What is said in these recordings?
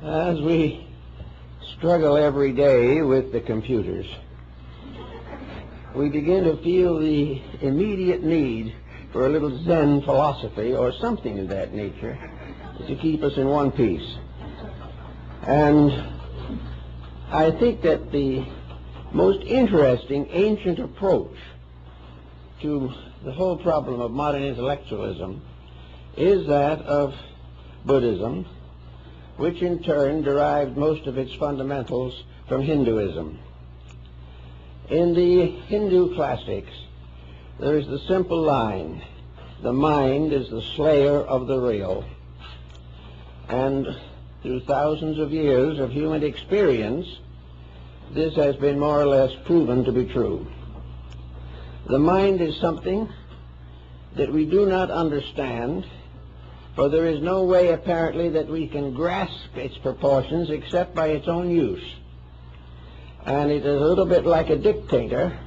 As we struggle every day with the computers, we begin to feel the immediate need for a little Zen philosophy or something of that nature to keep us in one piece. And I think that the most interesting ancient approach to the whole problem of modern intellectualism is that of Buddhism, which in turn derived most of its fundamentals from Hinduism. In the Hindu classics, there is the simple line, the mind is the slayer of the real. And through thousands of years of human experience, this has been more or less proven to be true. The mind is something that we do not understand, for there is no way apparently that we can grasp its proportions except by its own use. And it is a little bit like a dictator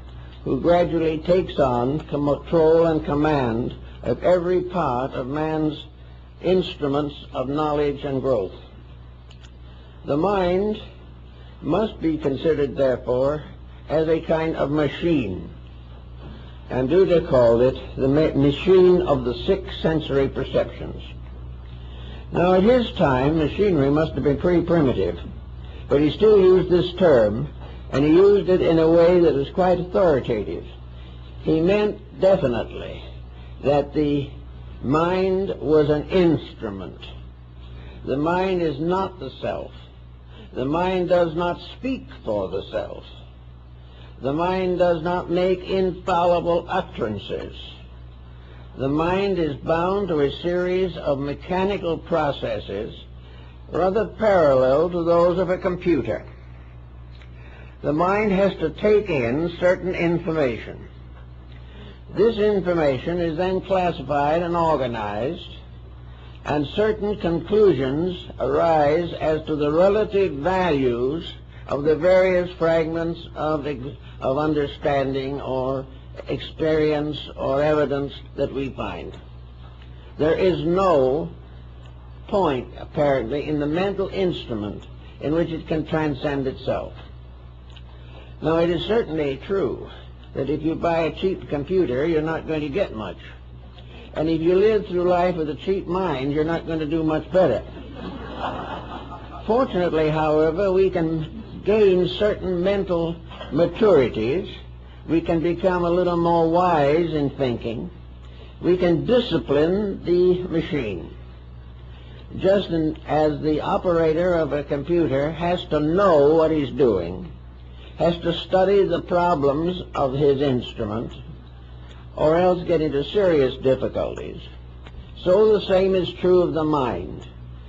who gradually takes on control and command of every part of man's instruments of knowledge and growth. The mind must be considered, therefore, as a kind of machine, and Duda called it the machine of the six sensory perceptions. Now, at his time, machinery must have been pretty primitive, but he still used this term, and he used it in a way that was quite authoritative. He meant definitely that the mind was an instrument. The mind is not the self. The mind does not speak for the self. The mind does not make infallible utterances. The mind is bound to a series of mechanical processes rather parallel to those of a computer. The mind has to take in certain information. This information is then classified and organized, and certain conclusions arise as to the relative values of the various fragments of understanding or experience or evidence that we find. There is no point, apparently, in the mental instrument in which it can transcend itself. Now, it is certainly true that if you buy a cheap computer, you're not going to get much. And if you live through life with a cheap mind, you're not going to do much better. Fortunately, however, we can gain certain mental maturities. We can become a little more wise in thinking. We can discipline the machine. Just as the operator of a computer has to know what he's doing, has to study the problems of his instrument, or else get into serious difficulties, so the same is true of the mind.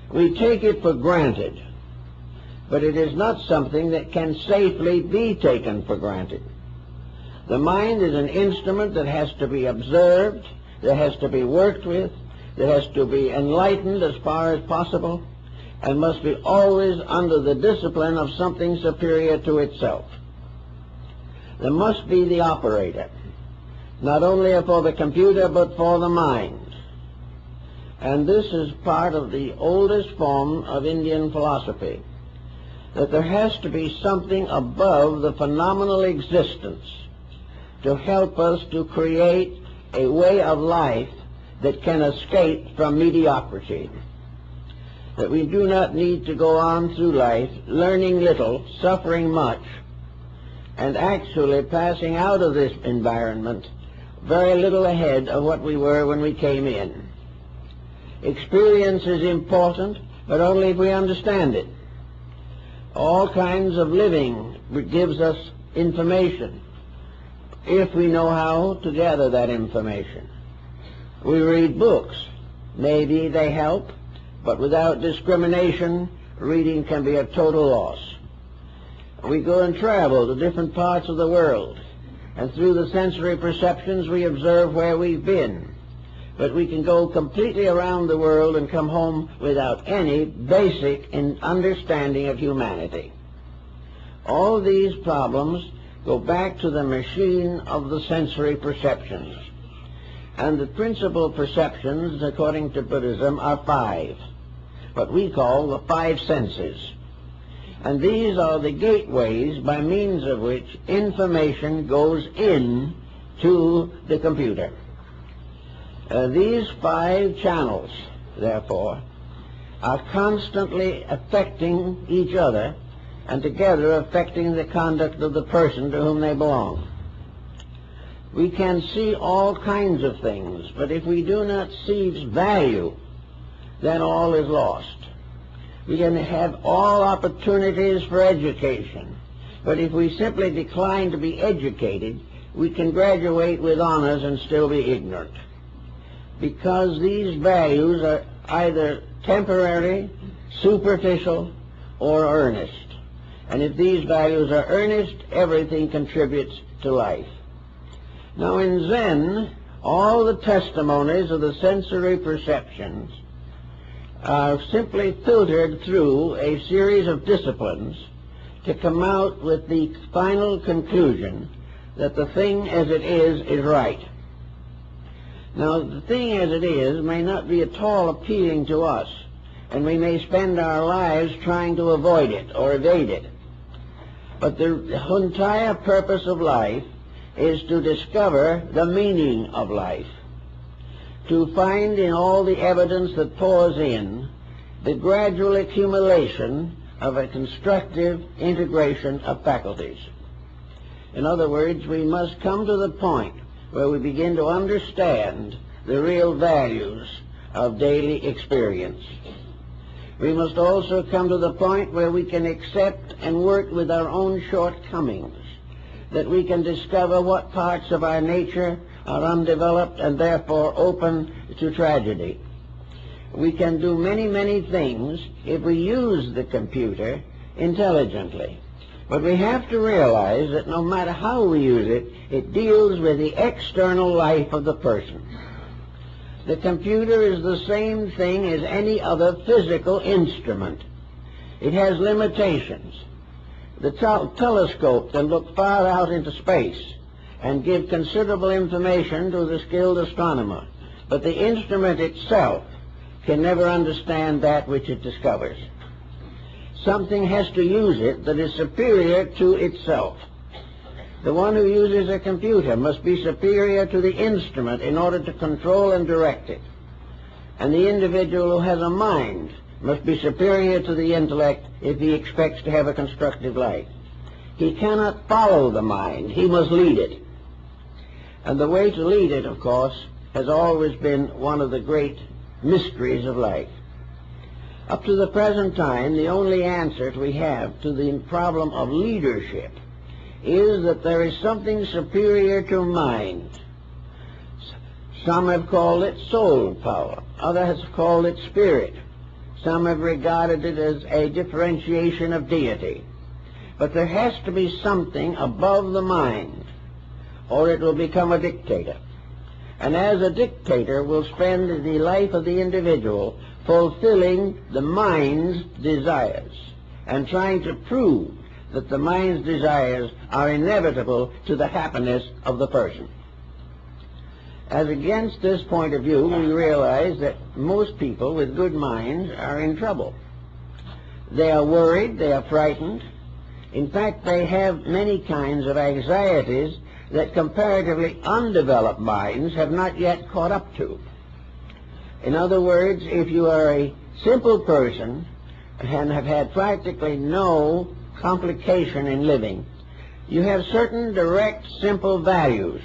We take it for granted, but it is not something that can safely be taken for granted. The mind is an instrument that has to be observed, that has to be worked with, that has to be enlightened as far as possible, and must be always under the discipline of something superior to itself. There must be the operator, not only for the computer but for the mind. And this is part of the oldest form of Indian philosophy, that there has to be something above the phenomenal existence to help us to create a way of life that can escape from mediocrity. That we do not need to go on through life learning little, suffering much, and actually passing out of this environment very little ahead of what we were when we came in. Experience is important, but only if we understand it. All kinds of living gives us information if we know how to gather that information. We read books. Maybe they help, but without discrimination, reading can be a total loss. We go and travel to different parts of the world, and through the sensory perceptions we observe where we've been. But we can go completely around the world and come home without any basic understanding of humanity. All these problems go back to the machine of the sensory perceptions. And the principal perceptions, according to Buddhism, are five. what we call the five senses. And these are the gateways by means of which information goes in to the computer. These five channels, therefore, are constantly affecting each other and together affecting the conduct of the person to whom they belong. We can see all kinds of things, but if we do not see value, then all is lost. We can have all opportunities for education, but if we simply decline to be educated, we can graduate with honors and still be ignorant, because these values are either temporary, superficial, or earnest. And if these values are earnest, everything contributes to life. Now in Zen, all the testimonies of the sensory perceptions are simply filtered through a series of disciplines to come out with the final conclusion that the thing as it is right. Now, the thing as it is may not be at all appealing to us, and we may spend our lives trying to avoid it or evade it. But the entire purpose of life is to discover the meaning of life, to find in all the evidence that pours in the gradual accumulation of a constructive integration of faculties. In other words, we must come to the point where we begin to understand the real values of daily experience. We must also come to the point where we can accept and work with our own shortcomings, that we can discover what parts of our nature are undeveloped and therefore open to tragedy. We can do many, many things if we use the computer intelligently. But we have to realize that no matter how we use it, it deals with the external life of the person. The computer is the same thing as any other physical instrument. It has limitations. The telescope can look far out into space and give considerable information to the skilled astronomer, but the instrument itself can never understand that which it discovers. Something has to use it that is superior to itself. The one who uses a computer must be superior to the instrument in order to control and direct it. And the individual who has a mind must be superior to the intellect if he expects to have a constructive life. He cannot follow the mind, he must lead it. And the way to lead it, of course, has always been one of the great mysteries of life. Up to the present time, the only answer we have to the problem of leadership is that there is something superior to mind. Some have called it soul power. Others have called it spirit. Some have regarded it as a differentiation of deity. But there has to be something above the mind, or it will become a dictator. And as a dictator will spend the life of the individual fulfilling the mind's desires and trying to prove that the mind's desires are inevitable to the happiness of the person. As against this point of view, we realize that most people with good minds are in trouble. They are worried, they are frightened. In fact, they have many kinds of anxieties that comparatively undeveloped minds have not yet caught up to. In other words, if you are a simple person and have had practically no complication in living, you have certain direct, simple values.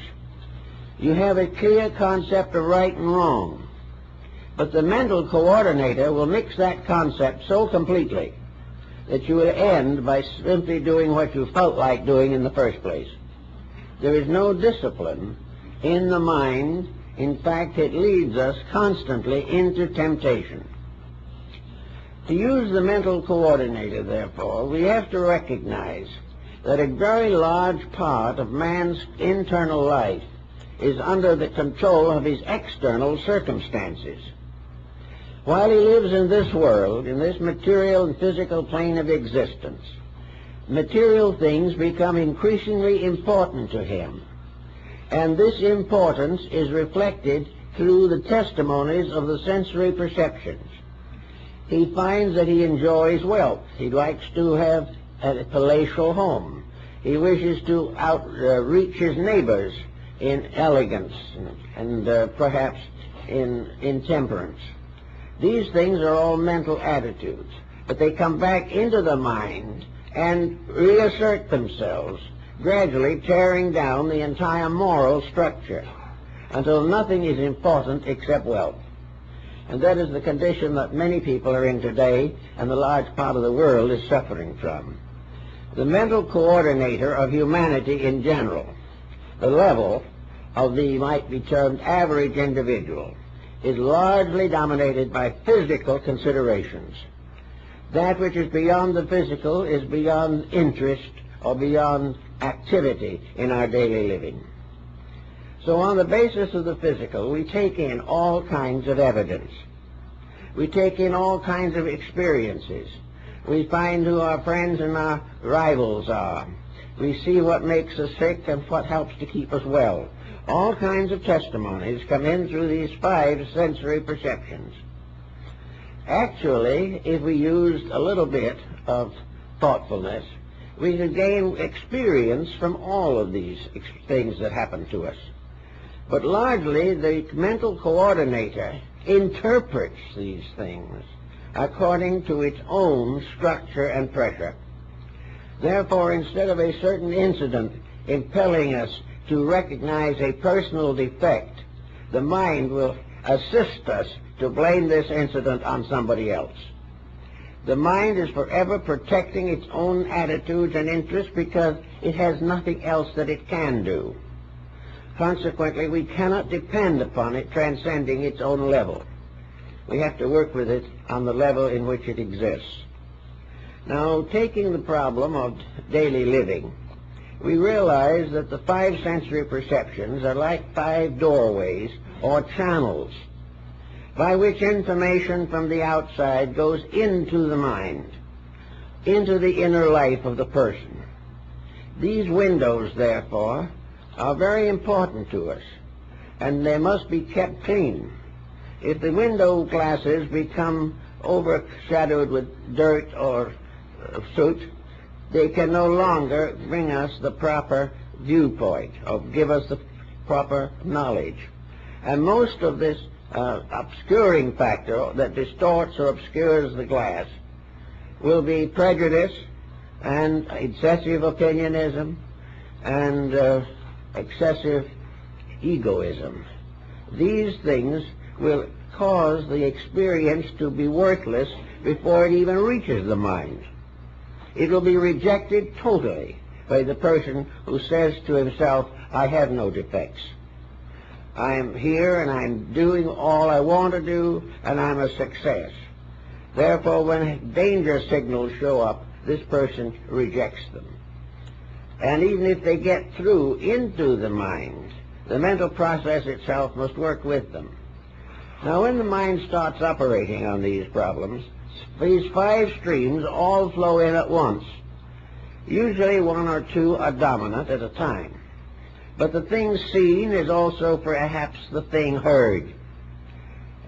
You have a clear concept of right and wrong. But the mental coordinator will mix that concept so completely that you will end by simply doing what you felt like doing in the first place. There is no discipline in the mind. In fact, it leads us constantly into temptation. To use the mental coordinator, therefore, we have to recognize that a very large part of man's internal life is under the control of his external circumstances. While he lives in this world, in this material and physical plane of existence, material things become increasingly important to him. And this importance is reflected through the testimonies of the sensory perceptions. He finds that he enjoys wealth. He likes to have a palatial home. He wishes to outreach his neighbors in elegance and perhaps in temperance. These things are all mental attitudes, but they come back into the mind and reassert themselves, gradually tearing down the entire moral structure until nothing is important except wealth. And that is the condition that many people are in today, and the large part of the world is suffering from. The mental coordinator of humanity in general, the level of the might be termed average individual, is largely dominated by physical considerations. That which is beyond the physical is beyond interest or beyond activity in our daily living. So on the basis of the physical, we take in all kinds of evidence. We take in all kinds of experiences. We find who our friends and our rivals are. We see what makes us sick and what helps to keep us well. All kinds of testimonies come in through these 5 sensory perceptions. Actually, if we used a little bit of thoughtfulness, we could gain experience from all of these things that happen to us. But largely, the mental coordinator interprets these things according to its own structure and pressure. Therefore, instead of a certain incident impelling us to recognize a personal defect, the mind will assist us to blame this incident on somebody else. The mind is forever protecting its own attitudes and interests because it has nothing else that it can do. Consequently, we cannot depend upon it transcending its own level. We have to work with it on the level in which it exists. Now, taking the problem of daily living, we realize that the 5 sensory perceptions are like 5 doorways or channels by which information from the outside goes into the mind, into the inner life of the person. These windows, therefore, are very important to us, and they must be kept clean. If the window glasses become overshadowed with dirt or soot, they can no longer bring us the proper viewpoint or give us the proper knowledge. And most of this obscuring factor that distorts or obscures the glass will be prejudice and excessive opinionism and excessive egoism. These things will cause the experience to be worthless before it even reaches the mind. It will be rejected totally by the person who says to himself, I have no defects. I'm here and I'm doing all I want to do and I'm a success. Therefore, when danger signals show up, this person rejects them. And even if they get through into the mind, the mental process itself must work with them. Now, when the mind starts operating on these problems, these 5 streams all flow in at once. Usually 1 or 2 are dominant at a time. But the thing seen is also perhaps the thing heard.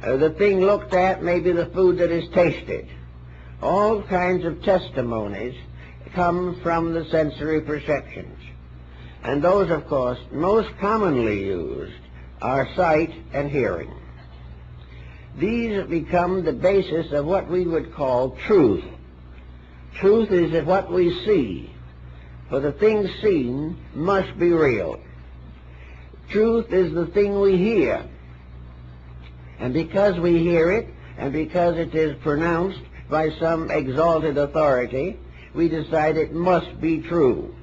The thing looked at may be the food that is tasted. All kinds of testimonies come from the sensory perceptions. And those, of course, most commonly used are sight and hearing. These become the basis of what we would call truth. Truth is what we see, for the thing seen must be real. Truth is the thing we hear. And because we hear it, and because it is pronounced by some exalted authority, we decide it must be true.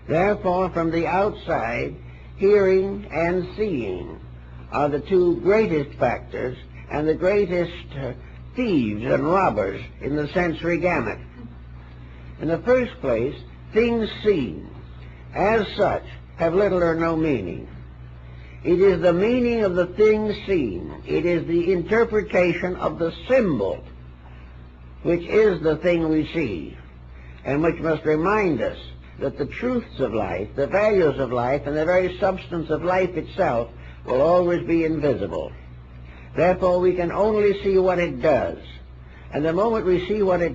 Therefore, from the outside, hearing and seeing are the 2 greatest factors and the greatest thieves and robbers in the sensory gamut. In the first place, things seen, as such, have little or no meaning. It is the meaning of the thing seen. It is the interpretation of the symbol, which is the thing we see, and which must remind us that the truths of life, the values of life, and the very substance of life itself will always be invisible. Therefore, we can only see what it does. And the moment we see what it does,